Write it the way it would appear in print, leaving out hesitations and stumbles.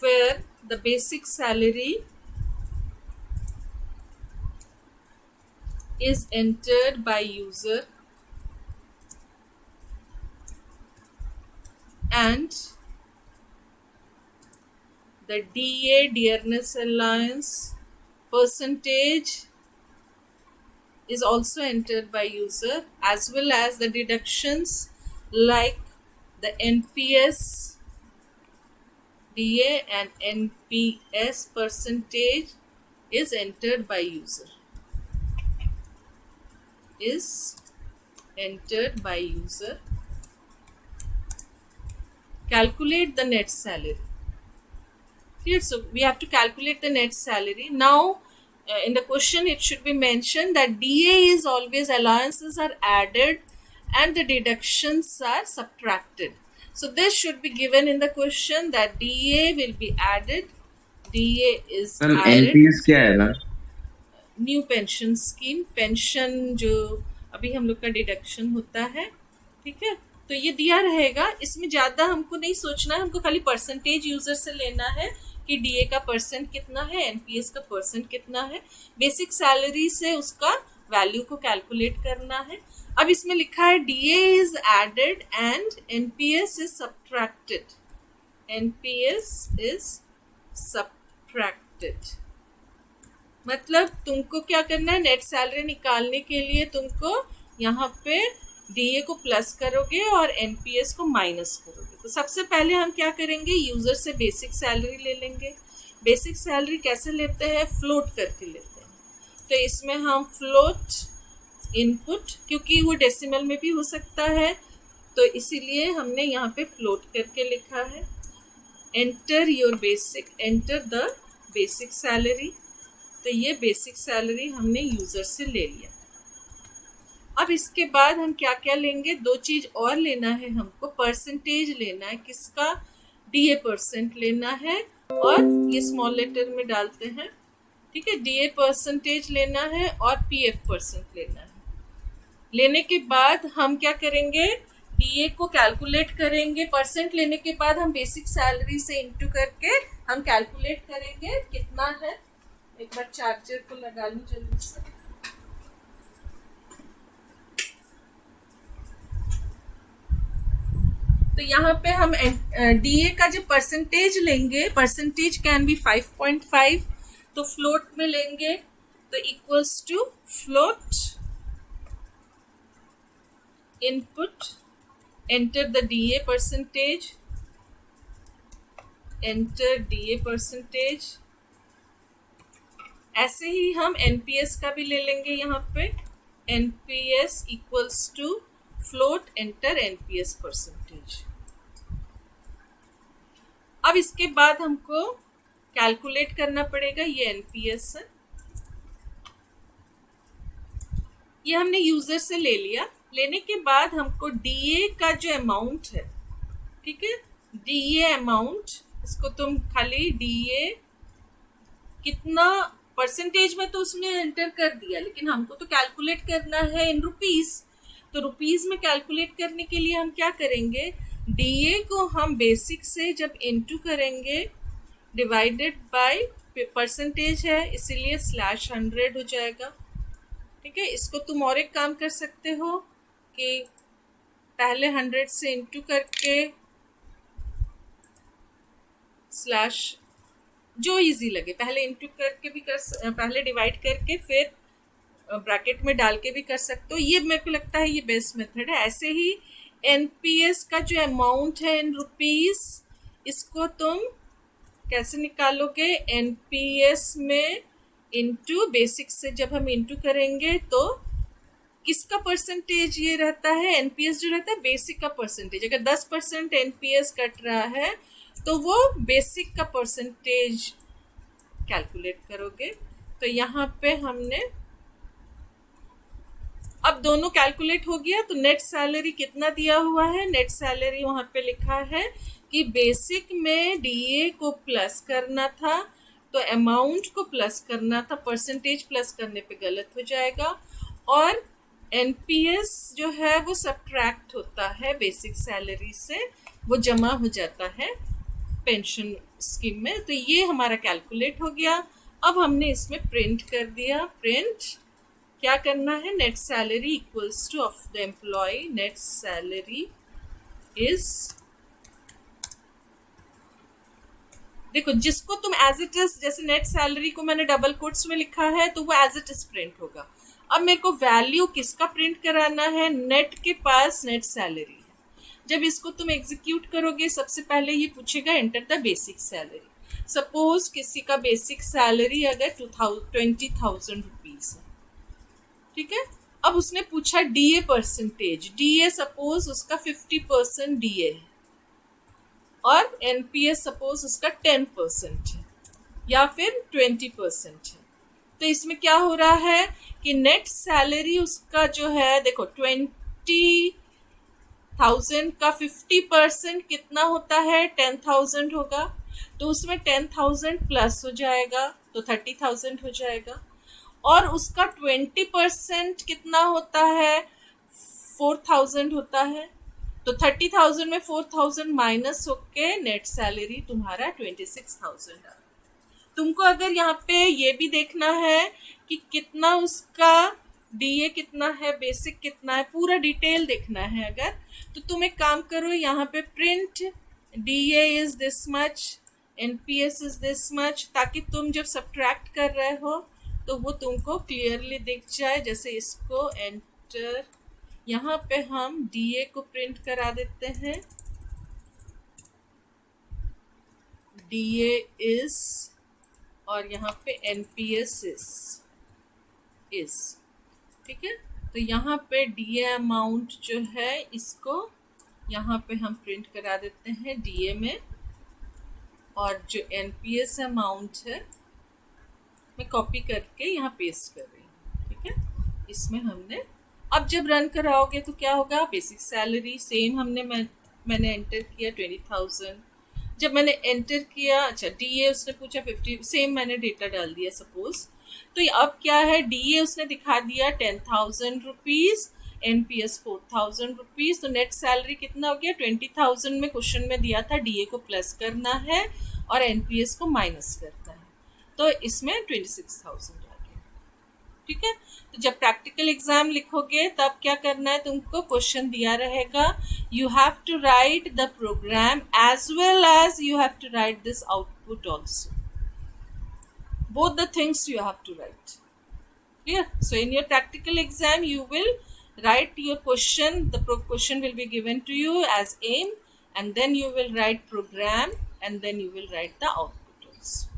where the basic salary is entered by user and the DA dearness allowance percentage is also entered by user, as well as the deductions like the NPS DA and NPS percentage is entered by user. Is entered by user. Calculate the net salary. Clear? So we have to calculate the net salary. Now, in the question, it should be mentioned that DA is always allowances are added and the deductions are subtracted. So this should be given in the question that DA will be added. DA is ma'am added. NPS क्या है ma'am? New pension scheme, pension जो अभी हम लोग का deduction होता है, ठीक है। तो ये दिया रहेगा, इसमें ज़्यादा हमको नहीं सोचना है, हमको खाली परसेंटेज यूजर से लेना है कि डीए का परसेंट कितना है, एनपीएस का परसेंट कितना है, बेसिक सैलरी से उसका वैल्यू को कैलकुलेट करना है। अब इसमें लिखा है DA is added and NPS is subtracted. NPS is subtracted मतलब तुमको क्या करना है, नेट सैलरी निकालने के लिए तुमको यहाँ पे डीए को प्लस करोगे और एनपीएस को माइनस करोगे। तो सबसे पहले हम क्या करेंगे, यूजर से बेसिक सैलरी ले लेंगे। बेसिक सैलरी कैसे लेते हैं, फ्लोट करके लेते हैं। तो इसमें हम फ्लोट इनपुट, क्योंकि वो डेसिमल में भी हो सकता है तो इसीलिए हमने यहाँ पे फ्लोट करके लिखा है। Enter your basic, enter the basic salary. तो ये बेसिक सैलरी हमने यूजर से ले लिया। अब इसके बाद हम क्या क्या लेंगे, दो चीज और लेना है हमको। परसेंटेज लेना है, किसका, डीए परसेंट लेना है और ये स्मॉल लेटर में डालते हैं, ठीक है। डीए परसेंटेज लेना है और पीएफ परसेंट लेना है। लेने के बाद हम क्या करेंगे, डीए को कैलकुलेट करेंगे। परसेंट लेने के बाद हम बेसिक सैलरी से इंटू करके हम कैलकुलेट करेंगे कितना है। एक बार चार्जर को लगा लूं जल्दी से। तो यहाँ पे हम डीए का जो परसेंटेज लेंगे, परसेंटेज कैन बी 5.5, तो फ्लोट में लेंगे तो equals to float input, enter the DA percentage, enter DA percentage. ऐसे ही हम एनपीएस का भी ले लेंगे यहाँ पे, NPS equals to float, enter NPS percentage. अब इसके बाद हमको कैलकुलेट करना पड़ेगा, ये एनपीएस है, ये हमने यूजर से ले लिया। लेने के बाद हमको डीए का जो अमाउंट है, ठीक है, डीए अमाउंट, इसको तुम खाली डीए कितना परसेंटेज में तो उसने एंटर कर दिया, लेकिन हमको तो कैलकुलेट करना है इन रुपीस। तो रुपीस में कैलकुलेट करने के लिए हम क्या करेंगे, डीए को हम बेसिक से जब इनटू करेंगे, डिवाइडेड बाय परसेंटेज है इसीलिए /100 हो जाएगा, ठीक है। इसको तुम और एक काम कर सकते हो कि पहले 100 से इनटू करके स्लैश, जो इजी लगे, पहले इनटू करके भी पहले डिवाइड करके फिर ब्रैकेट में डाल के भी कर सकते हो। ये मेरे को लगता है ये बेस्ट मेथड है। ऐसे ही एनपीएस का जो अमाउंट है इन रुपीस, इसको तुम कैसे निकालोगे, एनपीएस में इनटू बेसिक से जब हम इनटू करेंगे तो किसका परसेंटेज ये रहता है, एनपीएस जो रहता है बेसिक का परसेंटेज। अगर 10% एनपीएस कट रहा है तो वो बेसिक का परसेंटेज कैलकुलेट करोगे। तो यहाँ पे हमने अब दोनों कैलकुलेट हो गया। तो नेट सैलरी कितना दिया हुआ है, नेट सैलरी वहाँ पे लिखा है कि बेसिक में डीए को प्लस करना था तो अमाउंट को प्लस करना था, परसेंटेज प्लस करने पे गलत हो जाएगा, और एनपीएस जो है वो सब्ट्रैक्ट होता है बेसिक सैलरी से, वो जमा हो जाता है पेंशन स्कीम में। तो ये हमारा कैलकुलेट हो गया। अब हमने इसमें प्रिंट कर दिया। प्रिंट क्या करना है, net salary equals to of the employee, net salary is, देखो जिसको तुम एज इट इज, जैसे नेट सैलरी को मैंने डबल कोट्स में लिखा है तो वो एज इट इज प्रिंट होगा। अब मेरे को वैल्यू किसका प्रिंट कराना है, नेट के पास नेट सैलरी है। जब इसको तुम एग्जीक्यूट करोगे सबसे पहले ये पूछेगा enter the basic salary. Suppose किसी का बेसिक सैलरी अगर 20,000 रुपीज है, ठीक है। अब उसने पूछा डीए परसेंटेज, डीए सपोज उसका 50% डीए है और एनपीएस सपोज उसका 10% है या फिर 20% है। तो इसमें क्या हो रहा है कि नेट सैलरी उसका जो है, देखो 20,000 का 50% कितना होता है, 10,000 होगा। तो उसमें 10,000 प्लस हो जाएगा तो 30,000 हो जाएगा। और उसका 20% कितना होता है, 4,000 होता है। तो 30,000 में 4,000 माइनस होके नेट सैलरी तुम्हारा 26,000 है। तुमको अगर यहाँ पे ये भी देखना है कि कितना उसका डीए कितना है, बेसिक कितना है, पूरा डिटेल देखना है अगर, तो तुम एक काम करो, यहाँ पे print DA is this much, NPS is this much, ताकि तुम जब सब्ट्रैक्ट कर रहे हो तो वो तुमको क्लियरली दिख जाए। जैसे इसको एंटर, यहाँ पे हम डीए को प्रिंट करा देते हैं, डीए इज, और यहाँ पे एनपीएस इज, ठीक है। तो यहाँ पे डीए अमाउंट जो है इसको यहाँ पे हम प्रिंट करा देते हैं डीए में, और जो एनपीएस अमाउंट है मैं कॉपी करके यहाँ पेस्ट कर रही हूँ, ठीक है। इसमें हमने, अब जब रन कराओगे तो क्या होगा, बेसिक सैलरी सेम मैंने एंटर किया 20,000। जब मैंने एंटर किया, अच्छा डीए उसने पूछा 50, सेम मैंने डेटा डाल दिया सपोज। तो अब क्या है, डीए उसने दिखा दिया 10,000 रुपीज, एनपीएस 4,000 रुपीज। तो नेट सैलरी कितना हो गया, 20,000 में क्वेश्चन में दिया था डीए को प्लस करना है और एनपीएस को माइनस करना है, तो इसमें 26,000 आ गया, ठीक है। तो जब प्रैक्टिकल एग्जाम लिखोगे तब क्या करना है, तुमको क्वेश्चन दिया रहेगा, you have to write the program as well as you have to write this output also, both the things you have to write, clear? So in your practical exam you will write your question, the question will be given to you as aim, and then you will write program, and then you will write the output also.